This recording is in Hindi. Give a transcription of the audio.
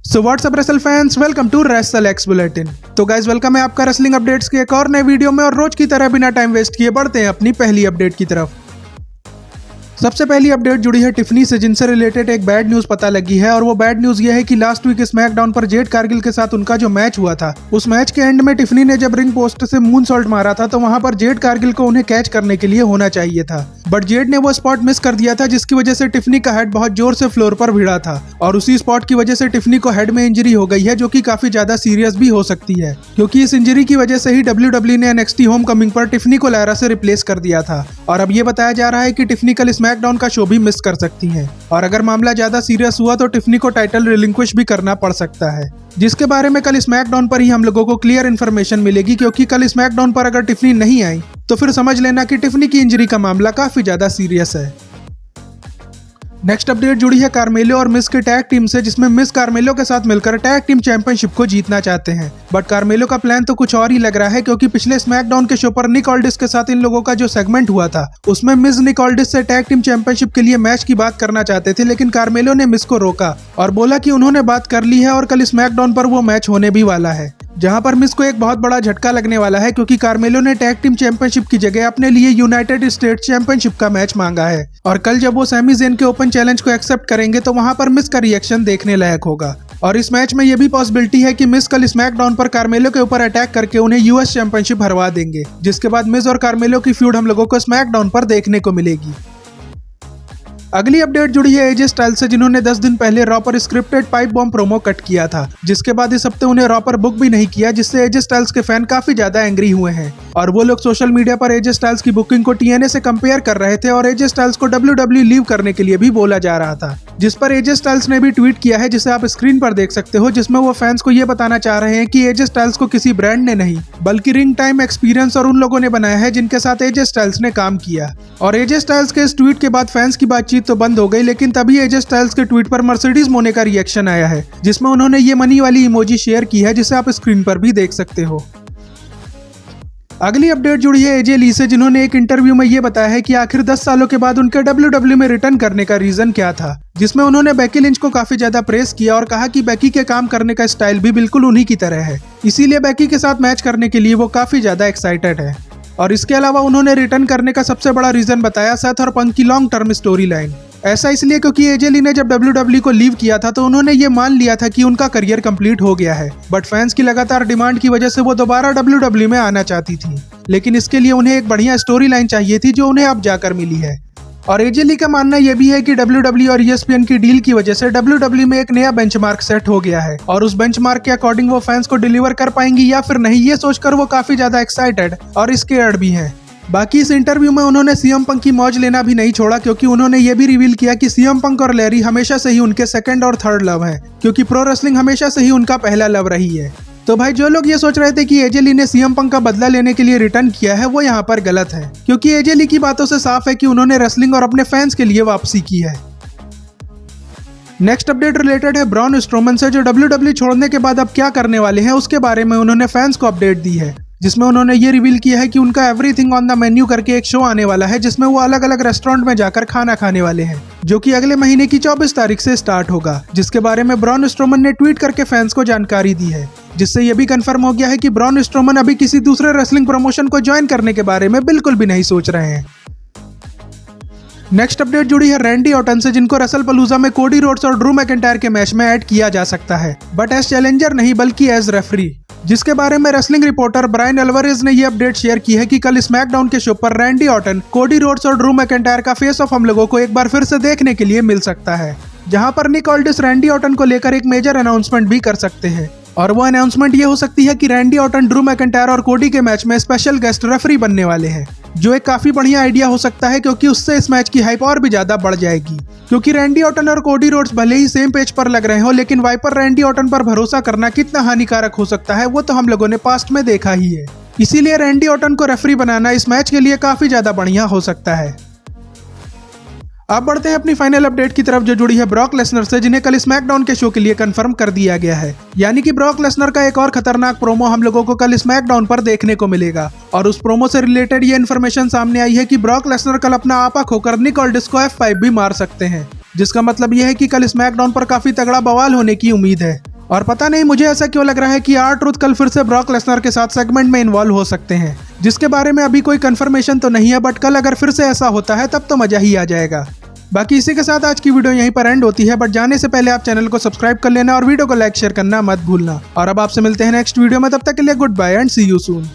So what's up wrestle fans, welcome to wrestle X bulletin. तो गाइज वेलकम है आपका रेसलिंग अपडेट्स के एक और नए वीडियो में, और रोज की तरह बिना टाइम वेस्ट किए बढ़ते हैं अपनी पहली अपडेट की तरफ। सबसे पहली अपडेट जुड़ी है टिफनी से, जिनसे रिलेटेड एक बैड न्यूज पता लगी है। और वो बैड न्यूज ये है कि लास्ट वीक स्मैकडाउन पर जेड कारगिल के साथ उनका जो मैच हुआ था, उस मैच के एंड में टिफनी ने जब रिंग पोस्ट से मून सॉल्ट मारा था, तो वहां पर जेड कारगिल को उन्हें कैच करने के लिए होना चाहिए था, बट जेड ने वो स्पॉट मिस कर दिया था, जिसकी वजह से टिफनी का हेड बहुत जोर से फ्लोर पर भिड़ा था। और उसी स्पॉट की वजह से टिफनी को हेड में इंजरी हो गई है, जो कि काफी ज्यादा सीरियस भी हो सकती है, क्योंकि इस इंजरी की वजह से ही WWE ने NXT होमकमिंग पर टिफनी को लायरा से रिप्लेस कर दिया था। और अब ये बताया जा रहा है कि टिफनी कल स्मैकडाउन का शो भी मिस कर सकती हैं, और अगर मामला ज्यादा सीरियस हुआ तो टिफनी को टाइटल रिलिंक्विश भी करना पड़ सकता है, जिसके बारे में कल स्मैकडाउन पर ही हम लोगों को क्लियर इन्फॉर्मेशन मिलेगी। क्योंकि कल स्मैकडाउन पर अगर टिफनी नहीं आई तो फिर समझ लेना कि टिफनी की इंजरी का मामला काफी ज्यादा सीरियस है। नेक्स्ट अपडेट जुड़ी है कार्मेलो और मिस के टैग टीम से, जिसमें मिस कार्मेलो के साथ मिलकर टैग टीम चैंपियनशिप को जीतना चाहते हैं। बट कार्मेलो का प्लान तो कुछ और ही लग रहा है, क्योंकि पिछले स्मैकडाउन के शो पर निक ऑल्डिस के साथ इन लोगों का जो सेगमेंट हुआ था, उसमें मिस निक ऑल्डिस से टैग टीम चैंपियनशिप के लिए मैच की बात करना चाहते थे, लेकिन कार्मेलो ने मिस को रोका और बोला कि उन्होंने बात कर ली है और कल स्मैकडाउन पर वो मैच होने भी वाला है, जहां पर मिस को एक बहुत बड़ा झटका लगने वाला है, क्योंकि कार्मेलो ने टैग टीम चैंपियनशिप की जगह अपने लिए यूनाइटेड स्टेट्स चैंपियनशिप का मैच मांगा है। और कल जब वो सैमी ज़ेन के ओपन चैलेंज को एक्सेप्ट करेंगे तो वहां पर मिस का रिएक्शन देखने लायक होगा। और इस मैच में ये भी पॉसिबिलिटी है कि मिस कल स्मैकडाउन पर कार्मेलो के ऊपर अटैक करके उन्हें यूएस चैंपियनशिप हरवा देंगे, जिसके बाद मिस और कार्मेलो की फ्यूड हम लोगों को स्मैकडाउन पर देखने को मिलेगी। अगली अपडेट जुड़ी है एजे स्टाइल्स से, जिन्होंने 10 दिन पहले रॉ पर scripted pipe bomb promo cut किया था, जिसके बाद इस हफ्ते उन्हें रॉ पर बुक भी नहीं किया, जिससे एजे स्टाइल्स के फैन काफी ज्यादा एंग्री हुए हैं। और वो लोग सोशल मीडिया पर एजे स्टाइल्स की बुकिंग को TNA से कंपेयर कर रहे थे, और एजे स्टाइल्स को WWE लीव करने के लिए भी बोला जा रहा था, जिस पर एजे स्टाइल्स ने भी ट्वीट किया है, जिसे आप स्क्रीन पर देख सकते हो, जिसमें वो फैंस को ये बताना चाह रहे हैं कि एजे स्टाइल्स को किसी ब्रांड ने नहीं, बल्कि रिंग टाइम, एक्सपीरियंस और उन लोगों ने बनाया है जिनके साथ एजे स्टाइल्स ने काम किया। और एजे स्टाइल्स के इस ट्वीट के बाद फैंस की बातचीत तो बंद हो गई, लेकिन तभी एजे स्टाइल्स के ट्वीट पर मर्सिडीज मोने का रिएक्शन आया है, जिसमें उन्होंने ये मनी वाली इमोजी शेयर की है, जिसे आप स्क्रीन पर भी देख सकते हो। अगली अपडेट जुड़ी है एजे ली से, जिन्होंने एक इंटरव्यू में ये बताया है कि आखिर 10 सालों के बाद उनके WWE में रिटर्न करने का रीजन क्या था, जिसमें उन्होंने बेकी लिंच को काफी ज्यादा प्रेस किया और कहा कि बेकी के काम करने का स्टाइल भी बिल्कुल उन्हीं की तरह है, इसीलिए बेकी के साथ मैच करने के लिए वो काफी ज्यादा एक्साइटेड है। और इसके अलावा उन्होंने रिटर्न करने का सबसे बड़ा रीजन बताया सेथ और पंक की लॉन्ग टर्म स्टोरी लाइन। ऐसा इसलिए क्योंकि एजे ली ने जब WWE को लीव किया था तो उन्होंने ये मान लिया था कि उनका करियर कंप्लीट हो गया है, बट फैंस की लगातार डिमांड की वजह से वो दोबारा WWE में आना चाहती थी, लेकिन इसके लिए उन्हें एक बढ़िया स्टोरी लाइन चाहिए थी, जो उन्हें अब जाकर मिली है। और एजे ली का मानना यह भी है कि WWE और ESPN की डील की वजह से WWE में एक नया बेंचमार्क सेट हो गया है, और उस बेंचमार्क के अकॉर्डिंग वो फैंस को डिलीवर कर पाएंगी या फिर नहीं, ये सोचकर वो काफी ज्यादा एक्साइटेड और स्केयर्ड भी हैं। बाकी इस इंटरव्यू में उन्होंने CM पंक की मौज लेना भी नहीं छोड़ा, क्योंकि उन्होंने ये भी रिवील किया कि CM पंक और लैरी हमेशा से ही उनके सेकंड और थर्ड लव हैं, क्योंकि प्रो रेसलिंग हमेशा से ही उनका पहला लव रही है। तो भाई, जो लोग ये सोच रहे थे कि एजे ली ने CM पंक का बदला लेने के लिए रिटर्न किया है, वो यहाँ पर गलत है, क्योंकि एजे ली की बातों से साफ है कि उन्होंने रेसलिंग और अपने फैंस के लिए वापसी की है। नेक्स्ट अपडेट रिलेटेड है ब्रॉन स्ट्रोमन से, जो WWE छोड़ने के बाद अब क्या करने वाले हैं उसके बारे में उन्होंने फैंस को अपडेट दी है, जिसमें उन्होंने ये रिवील किया है कि उनका एवरीथिंग ऑन द मेन्यू करके एक शो आने वाला है, जिसमें वो अलग अलग रेस्टोरेंट में जाकर खाना खाने वाले हैं, जो कि अगले महीने की 24 तारीख से स्टार्ट होगा, जिसके बारे में ब्रॉन स्ट्रोमन ने ट्वीट करके फैंस को जानकारी दी है, जिससे ये भी कंफर्म हो गया है कि ब्रॉन स्ट्रोमन अभी किसी दूसरे रेसलिंग प्रमोशन को ज्वाइन करने के बारे में बिल्कुल भी नहीं सोच रहे हैं। नेक्स्ट अपडेट जुड़ी है रैंडी ऑर्टन से, जिनको रेसलपलूजा में कोडी रोड्स और ड्रू मैकिंटायर के मैच में ऐड किया जा सकता है, बट एज चैलेंजर नहीं बल्कि एज रेफरी, जिसके बारे में रेसलिंग रिपोर्टर ब्रायन अल्वारेज ने ये अपडेट शेयर की है कि कल स्मैकडाउन के शो पर रैंडी ऑर्टन, कोडी रोड्स और ड्रू मैकिंटायर का फेस ऑफ हम लोगों को एक बार फिर से देखने के लिए मिल सकता है, जहां पर निक ऑल्डिस रैंडी ऑर्टन को लेकर एक मेजर अनाउंसमेंट भी कर सकते हैं। और वो अनाउंसमेंट ये हो सकती है कि रैंडी ऑर्टन, ड्रू मैकिंटायर और कोडी के मैच में स्पेशल गेस्ट रेफरी बनने वाले हैं, जो एक काफी बढ़िया आइडिया हो सकता है, क्योंकि उससे इस मैच की हाइप और भी ज्यादा बढ़ जाएगी। क्योंकि रैंडी ऑर्टन और कोडी रोड्स भले ही सेम पेज पर लग रहे हो, लेकिन वाइपर रैंडी ऑर्टन पर भरोसा करना कितना हानिकारक हो सकता है वो तो हम लोगों ने पास्ट में देखा ही है। इसीलिए रैंडी ऑर्टन को रेफरी बनाना इस मैच के लिए काफी ज्यादा बढ़िया हो सकता है। अब बढ़ते हैं अपनी फाइनल अपडेट की तरफ जो जुड़ी है ब्रॉक लेसनर से, जिन्हें कल स्मैकडाउन के शो के लिए कंफर्म कर दिया गया है। यानी कि ब्रॉक लेसनर का एक और खतरनाक प्रोमो हम लोगों को कल स्मैकडाउन पर देखने को मिलेगा। और उस प्रोमो से रिलेटेड ये इन्फॉर्मेशन सामने आई है कि ब्रॉक लेसनर कल अपना आपा खोकर निक ऑल्डिस को F5 भी मार सकते हैं, जिसका मतलब यह है कि कल स्मैकडाउन पर काफी तगड़ा बवाल होने की उम्मीद है। और पता नहीं मुझे ऐसा क्यों लग रहा है कि R-Truth कल फिर से ब्रॉक लेसनर के साथ सेगमेंट में इन्वॉल्व हो सकते हैं, जिसके बारे में अभी कोई कंफर्मेशन तो नहीं है, बट कल अगर फिर से ऐसा होता है तब तो मजा ही आ जाएगा। बाकी इसी के साथ आज की वीडियो यहीं पर एंड होती है, बट जाने से पहले आप चैनल को सब्सक्राइब कर लेना और वीडियो को लाइक शेयर करना मत भूलना। और अब आपसे मिलते हैं नेक्स्ट वीडियो में, तब तक के लिए goodbye and see you soon.